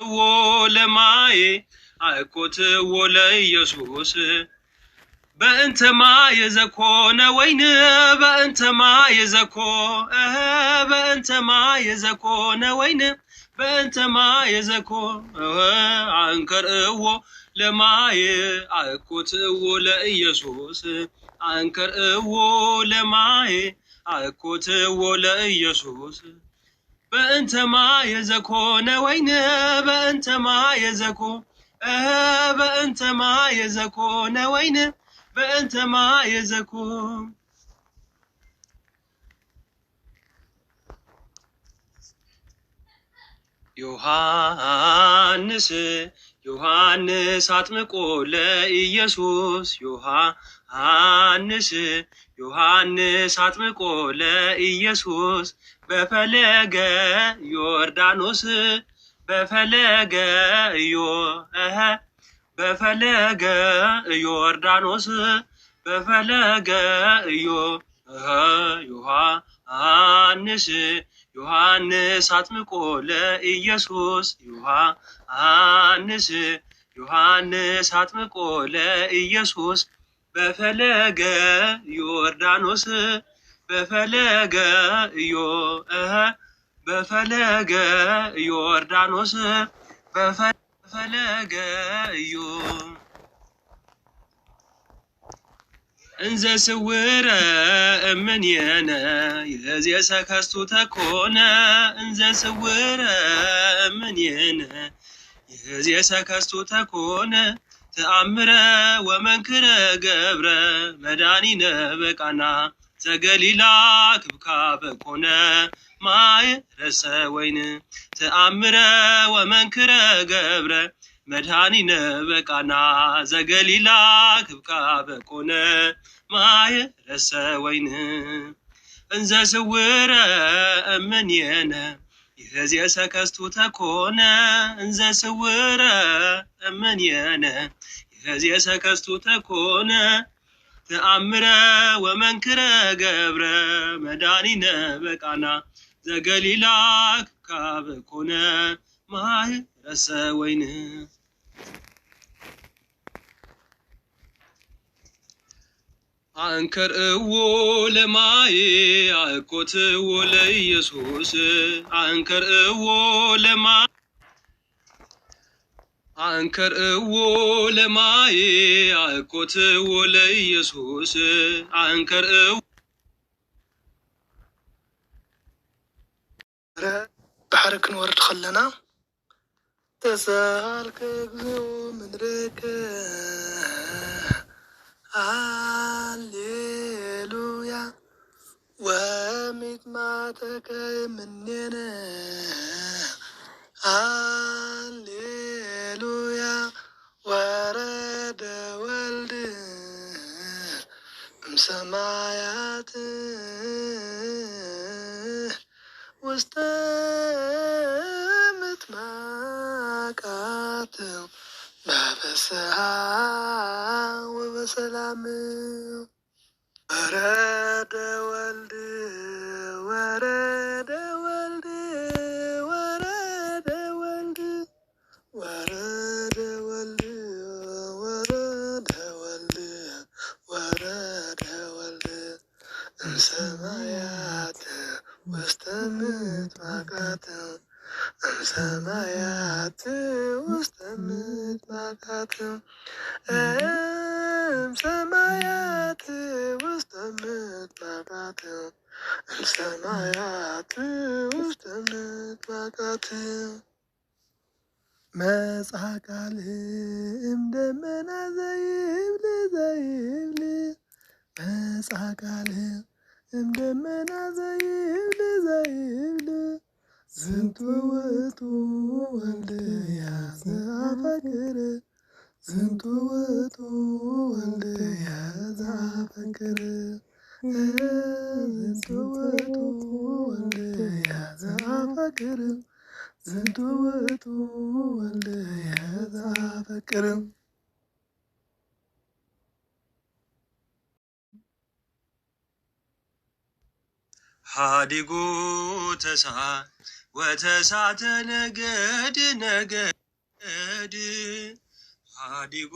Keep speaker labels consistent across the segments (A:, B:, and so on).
A: ولماي أكوت ولا يسوس بأنت ما يزكون وين بأنت ما يزكو بأنت ما يزكون وين بأنت ما يزكو عنكر لماي أكوت ولا يسوس عنكر لماي أكوت ولا يسوس بأنت ما يزكون وين بأنت ما يزكو بأنت ما يزكون وين بأنت ما يزكون يوحنس አጥምቆ ለኢየሱስ ዮሐንስ አጥምቆ ለኢየሱስ በፈለገ ዮርዳኖስ በፈለገ ዮርዳኖስ በፈለገ ዮሐንስ አጥምቆ ለኢየሱስ ዮሐንስ አጥምቆ ለኢየሱስ በፈለገ ዮርዳኖስ በፈለገ ዮርዳኖስ በፈለገ እንዘ ስውረ እምኔነ የዚሰ ከስቱ ተኮነ እንዘ ስውረ እምኔነ የዚሰ ከስቱ ተኮነ ተአምረ ወመንክረ ገብረ መድኃኒነ በቃና ዘገሊላ ክብካበ ኮነ ማይ ረሰ ወይን ተአምረ ወመንክረ ገብረ መድኃኒነ በቃና ዘገሊላ ክብካበ ኮነ ማይ ረሰ ወይን እንዘ ስውረ እምኔነ የዚሰ ከስቱ ተኮነ እንዘ ስውረ እምኔነ የዚሰ ከስቱ ተኮነ ተአምረ ወመንክረ ገብረ መድኃኒነ በቃና ዘገሊላ ክብካበ ኮነ ማይ ረሰ ወይን አንከር ለማይ አኮት ለኢየሱስ አንከር ለማይ አኮት ለኢየሱስ አንከር
B: بحر كنورد خلنا تسالك اجزو مدرك هاليلويا وميت معتك مننا هاليلويا ورد ولد مسمايات واستمت معكات بابسها وبسلام ورد ولد ورد ولد ورد ولد ورد ولد ورد ولد ورد ولد سمايات واستمت معكات سمايات واستمت معكات سمايات واستمت معكات سمايات واستمت معكات مسحقالهم دمنا زيبل مسحقالهم دمنا زيبل زنت وتو ولد يا زعفكر زنت وتو ولد يا زعفكر زنت وتو ولد يا زعفكر زنت وتو ولد يا زعفكر
A: ሃዲጉ ተሳ ወተሳተ ነገድ ነገድ ሀዲጎ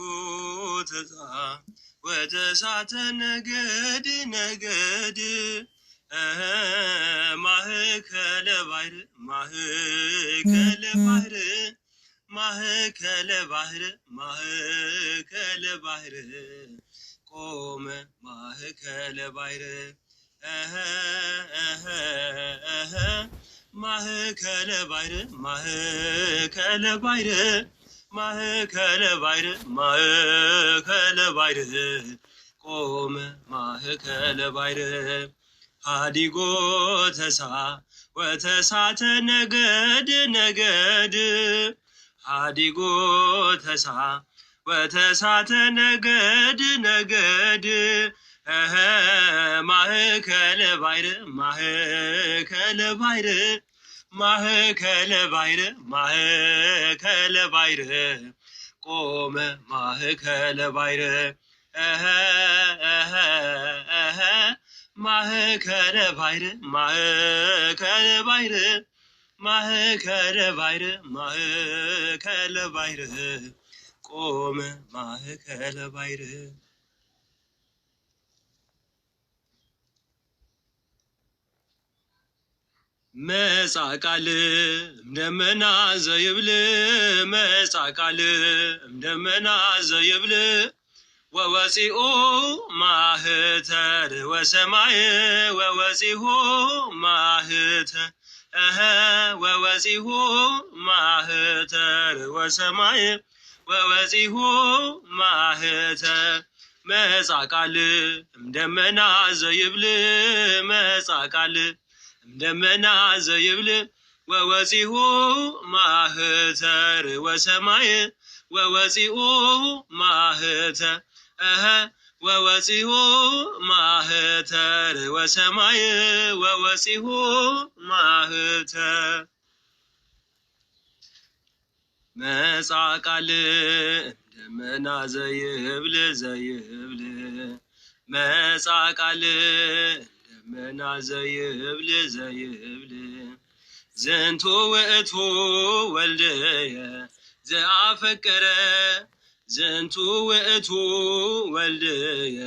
A: ተጻ ወተሳተ ነገድ ነገድ ማእከለ ባሕር ማእከለ ባሕር ማእከለ ባሕር ማእከለ ባሕር ቆመ ማእከለ ባሕር ማእከለ ባሕር ማእከለ ባሕር ማእከለ ባሕር ማእከለ ባሕር ቆመ ማእከለ ባሕር ሀዲጎ ተሳ ወተሳተ ነገድ ነገድ ሀዲጎ ተሳ ወተሳተ ነገድ ነገድ ማእከለ ባሕር ማእከለ ባሕር ማእከለ ባሕር ማእከለ ባሕር ቆመ ማእከለ ባሕር ማእከለ ባሕር ማእከለ ባሕር ማእከለ ባሕር ማእከለ ባሕር ቆመ ማእከለ ባሕር መጻቃል እምደመና ዘይብል መጻቃል እምደመና ዘይብል ወወፂኡ ማህተር ወሰማይ ወወፂሁ ማህተር ወወፂሁ ማህተር ወሰማይ ወወፂሁ ማህተር መጻቃል እምደመና ዘይብል መጻቃል እምደመና ዘይብል ወወፂሁ ማህተር ወሰማይ ወወፂኡ ማህተር ወወፂሁ ማህተር ወሰማይ ወወፂሁ ማህተር መጻቃል እምደመና ዘይብል ዘይብል መጻቃል እምደመና ዘይብል ዘይብል ዝንቱ ውእቱ ወልድየ ዘአፈቀረ ዝንቱ ውእቱ ወልድየ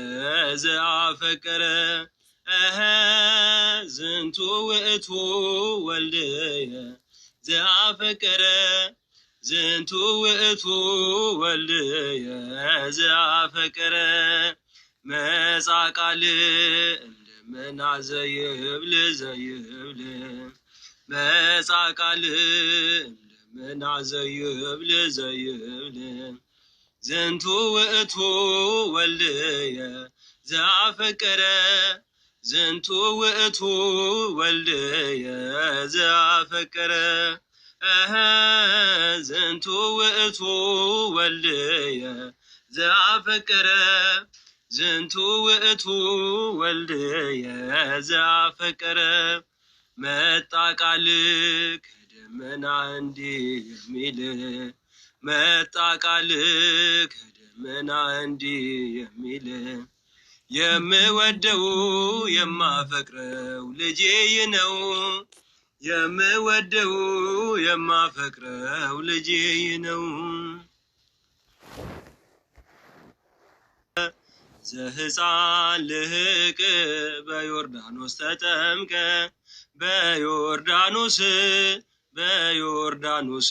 A: ዘአፈቀረ ዝንቱ ውእቱ ወልድየ ዘአፈቀረ ዝንቱ ውእቱ ወልድየ ዘአፈቀረ መጻቃል እምደመና ዘይብል ዘይብል መጻቃል እምደመና ዘይብል ዘይብል ዝንቱ ውእቱ ወልድየ ዘአፈቀረ ዝንቱ ውእቱ ወልድየ ዘአፈቀረ ዝንቱ ውእቱ ወልድየ ዘአፈቀረ ዝንቱ ውእቱ ወልድየ ዘአፈቀረ መጣ ቃል ከደመና እንዲህ የሚል መጣ ቃል ከደመና እንዲህ የሚል የምወደው የማፈቅረው ልጄ ነው የምወደው የማፈቅረው ልጄ ነው ዘሕፃን ልህቅ በዮርዳኖስ ተጠምቀ በዮርዳኖስ በዮርዳኖስ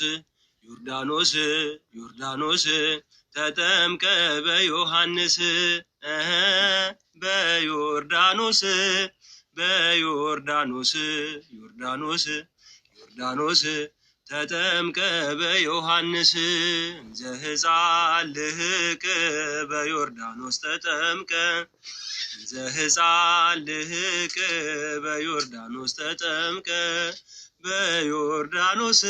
A: ዮርዳኖስ ዮርዳኖስ ተጠምቀ በዮሐንስ በዮርዳኖስ በዮርዳኖስ ዮርዳኖስ ዮርዳኖስ ተጠምቀ በዮሐንስ ዘሕፃን ልህቅ በዮርዳኖስ ተጠምቀ ዘሕፃን ልህቅ በዮርዳኖስ ተጠምቀ በዮርዳኖስ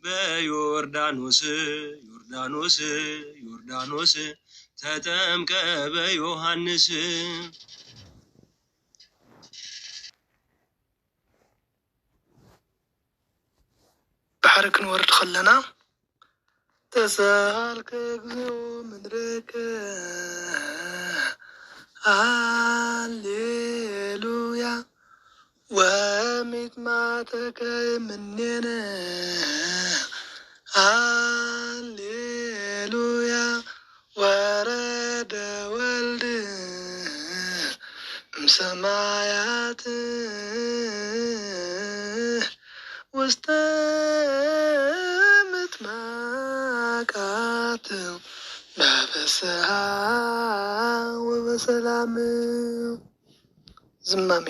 A: በዮርዳኖስ ዮርዳኖስ ዮርዳኖስ ተጠምቀ በዮሐንስ
B: ባሕሪ ክንወርድ ከለና ተሳልከ እግዚኦ ምድረከ ሃሌሉያ ወሚጥማተከ ምኔነ ሃሌሉያ ወረደ ወልድ እምሰማያት ውስተ ምጥማቃት በፍስሐ ወበሰላም ዝማሜ